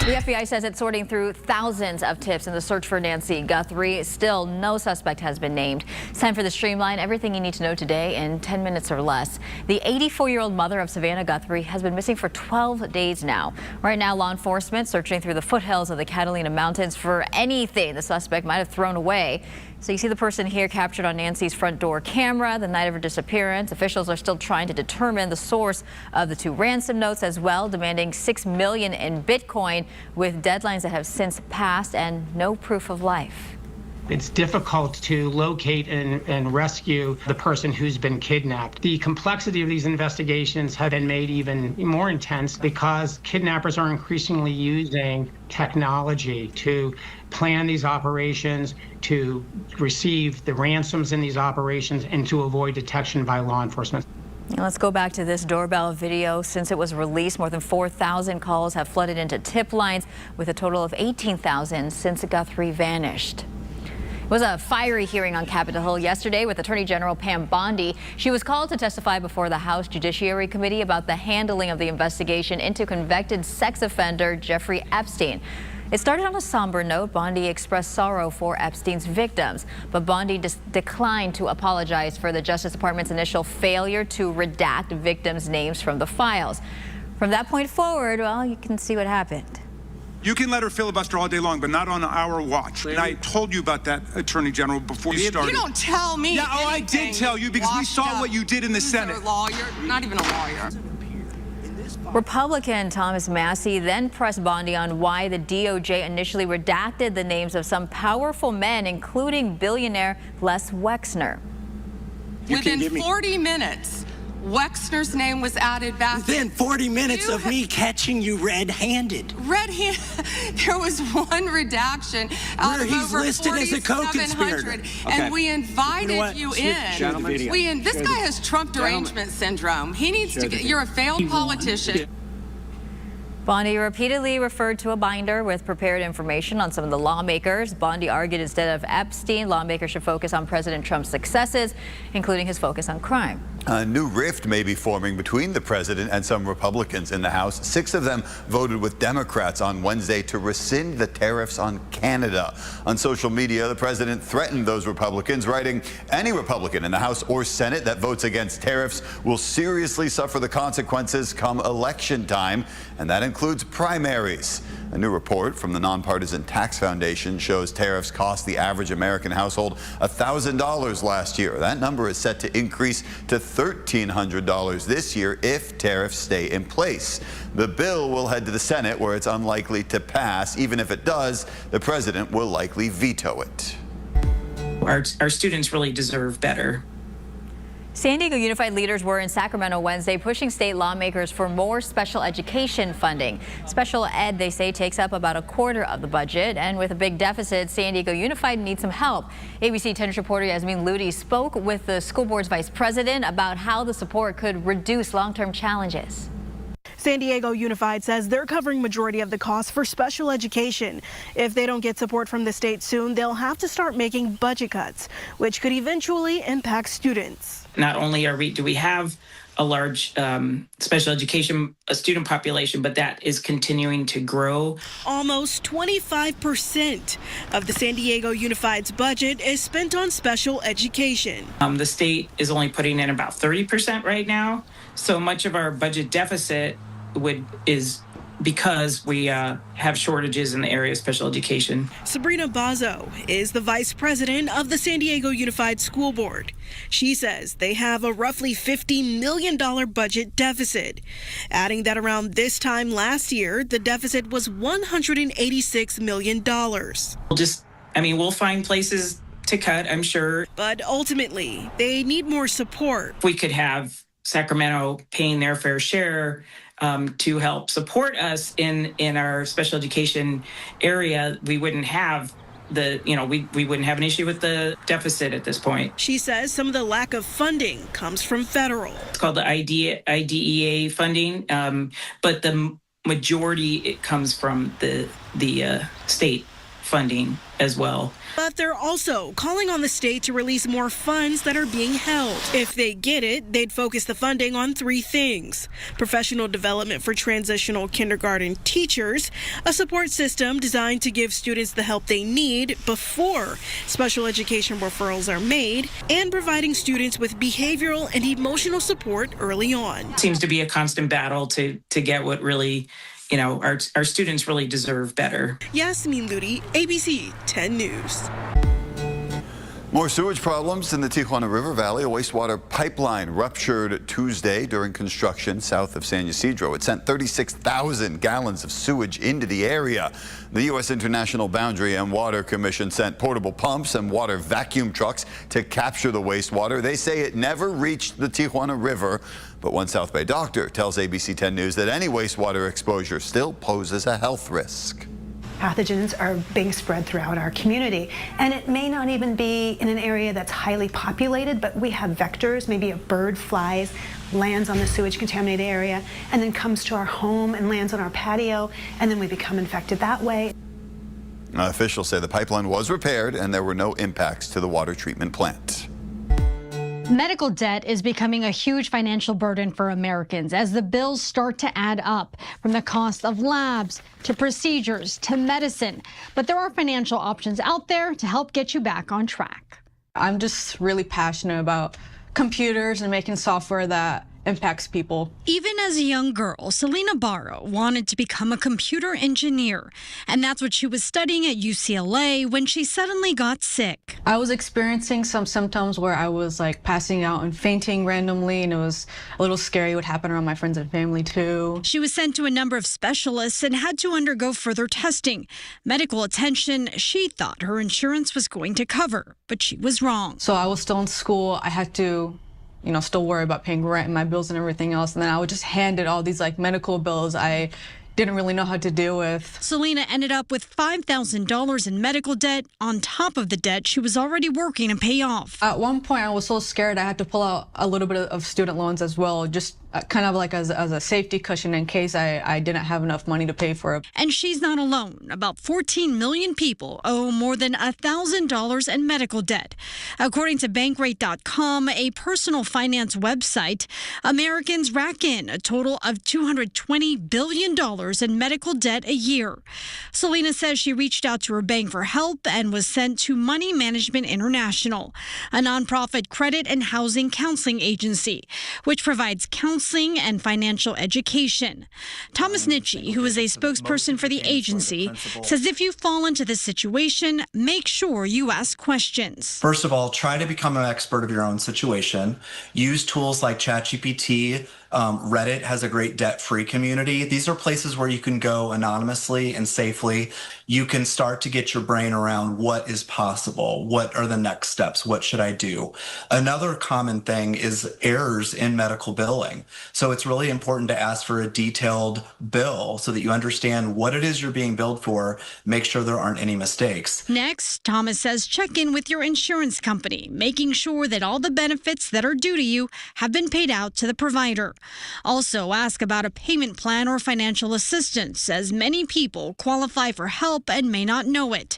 The FBI says it's sorting through thousands of tips in the search for Nancy Guthrie. Still, no suspect has been named. It's time for the Streamline. Everything you need to know today in 10 minutes or less. The 84-year-old mother of Savannah Guthrie has been missing for 12 days now. Right now, law enforcement searching through the foothills of the Catalina Mountains for anything the suspect might have thrown away. So you see the person here captured on Nancy's front door camera the night of her disappearance. Officials are still trying to determine the source of the 2 ransom notes as well, demanding $6 million in Bitcoin, with deadlines that have since passed and no proof of life. It's difficult to locate and rescue the person who's been kidnapped. The complexity of these investigations have been made even more intense because kidnappers are increasingly using technology to plan these operations, to receive the ransoms in these operations, and to avoid detection by law enforcement. Let's go back to this doorbell video. Since it was released, more than 4,000 calls have flooded into tip lines, with a total of 18,000 since Guthrie vanished. It was a fiery hearing on Capitol Hill yesterday with Attorney General Pam Bondi. She was called to testify before the House Judiciary Committee about the handling of the investigation into convicted sex offender Jeffrey Epstein. It started on a somber note. Bondi expressed sorrow for Epstein's victims, but Bondi declined to apologize for the Justice Department's initial failure to redact victims' names from the files. From that point forward, well, you can see what happened. You can let her filibuster all day long, but not on our watch. And I told you about that, Attorney General, before you started. You don't tell me. Yeah, oh, I did tell you because we saw what you did in the Senate. You're a lawyer, not even a lawyer. Republican Thomas Massey then pressed Bondi on why the DOJ initially redacted the names of some powerful men, including billionaire Les Wexner. Within 40 minutes, Wexner's name was added back. Within 40 minutes of me catching you red-handed. There was one redaction out where of he's over listed as a co-conspirator. And we invited you in. This guy has Trump derangement syndrome. He needs to get, you're a failed politician. Bondi repeatedly referred to a binder with prepared information on some of the lawmakers. Bondi argued instead of Epstein, lawmakers should focus on President Trump's successes, including his focus on crime. A new rift may be forming between the president and some Republicans in the House. 6 of them voted with Democrats on Wednesday to rescind the tariffs on Canada. On social media, the president threatened those Republicans, writing, "Any Republican in the House or Senate that votes against tariffs will seriously suffer the consequences come election time," and that includes primaries. A new report from the Nonpartisan Tax Foundation shows tariffs cost the average American household $1,000 last year. That number is set to increase to $1,300 this year if tariffs stay in place. The bill will head to the Senate, where it's unlikely to pass. Even if it does, the president will likely veto it. Our students really deserve better. San Diego Unified leaders were in Sacramento Wednesday pushing state lawmakers for more special education funding. Special ed, they say, takes up about a quarter of the budget, and with a big deficit, San Diego Unified needs some help. ABC 10's reporter Yasmin Ludi spoke with the school board's vice president about how the support could reduce long-term challenges. San Diego Unified says they're covering majority of the costs for special education. If they don't get support from the state soon, they'll have to start making budget cuts, which could eventually impact students. Not only do we have a large special education student population, but that is continuing to grow. Almost 25% of the San Diego Unified's budget is spent on special education. The state is only putting in about 30% right now. So much of our budget deficit is because we have shortages in the area of special education. Sabrina Bazo is the vice president of the San Diego Unified School Board. She says they have a roughly $50 million budget deficit, adding that around this time last year, the deficit was $186 million. We'll find places to cut, I'm sure. But ultimately, they need more support. We could have Sacramento paying their fair share to help support us in our special education area. We wouldn't have we wouldn't have an issue with the deficit at this point. She says some of the lack of funding comes from federal. It's called the IDEA funding, but the majority, it comes from the state funding as well. But they're also calling on the state to release more funds that are being held. If they get it, they'd focus the funding on 3 things: professional development for transitional kindergarten teachers, a support system designed to give students the help they need before special education referrals are made, and providing students with behavioral and emotional support early on. It seems to be a constant battle to get what really, our students really deserve better. Yasmin Ludi, ABC 10 News. More sewage problems in the Tijuana River Valley. A wastewater pipeline ruptured Tuesday during construction south of San Ysidro. It sent 36,000 gallons of sewage into the area. The U.S. International Boundary and Water Commission sent portable pumps and water vacuum trucks to capture the wastewater. They say it never reached the Tijuana River, but one South Bay doctor tells ABC 10 News that any wastewater exposure still poses a health risk. Pathogens are being spread throughout our community, and it may not even be in an area that's highly populated, but we have vectors. Maybe a bird flies, lands on the sewage contaminated area, and then comes to our home and lands on our patio, and then we become infected that way. Officials say the pipeline was repaired and there were no impacts to the water treatment plant. Medical debt is becoming a huge financial burden for Americans as the bills start to add up, from the cost of labs to procedures to medicine. But there are financial options out there to help get you back on track. I'm just really passionate about computers and making software that impacts people. Even as a young girl, Selena Barrow wanted to become a computer engineer, and that's what she was studying at UCLA when she suddenly got sick. I was experiencing some symptoms where I was like passing out and fainting randomly, and it was a little scary what happened around my friends and family too. She was sent to a number of specialists and had to undergo further testing, medical attention she thought her insurance was going to cover, but she was wrong. So I was still in school. I had to still worry about paying rent and my bills and everything else. And then I was just handed all these medical bills I didn't really know how to deal with. Selena ended up with $5,000 in medical debt on top of the debt she was already working to pay off. At one point, I was so scared I had to pull out a little bit of student loans as well, just kind of like as a safety cushion in case I didn't have enough money to pay for it. And she's not alone. About 14 million people owe more than $1,000 in medical debt. According to Bankrate.com, a personal finance website, Americans rack in a total of $220 billion in medical debt a year. Selena says she reached out to her bank for help and was sent to Money Management International, a nonprofit credit and housing counseling agency, which provides counseling and financial education. Thomas Nitchie, who is a spokesperson for the agency, says if you fall into this situation, make sure you ask questions. First of all, try to become an expert of your own situation. Use tools like ChatGPT. Reddit has a great debt-free community. These are places where you can go anonymously and safely. You can start to get your brain around what is possible. What are the next steps? What should I do? Another common thing is errors in medical billing. So it's really important to ask for a detailed bill so that you understand what it is you're being billed for. Make sure there aren't any mistakes. Next, Thomas says check in with your insurance company, making sure that all the benefits that are due to you have been paid out to the provider. Also, ask about a payment plan or financial assistance, as many people qualify for help and may not know it.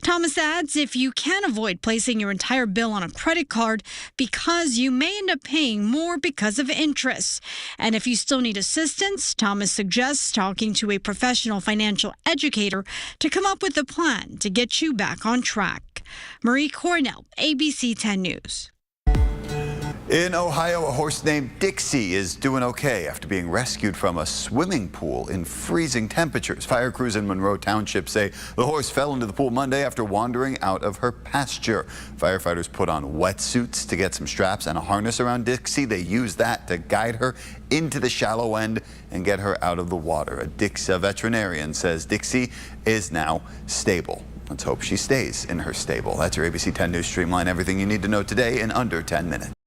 Thomas adds if you can avoid placing your entire bill on a credit card because you may end up paying more because of interest. And if you still need assistance, Thomas suggests talking to a professional financial educator to come up with a plan to get you back on track. Marie Cornell, ABC 10 News. In Ohio, a horse named Dixie is doing okay after being rescued from a swimming pool in freezing temperatures. Fire crews in Monroe Township say the horse fell into the pool Monday after wandering out of her pasture. Firefighters put on wetsuits to get some straps and a harness around Dixie. They used that to guide her into the shallow end and get her out of the water. A veterinarian says Dixie is now stable. Let's hope she stays in her stable. That's your ABC 10 News Streamline. Everything you need to know today in under 10 minutes.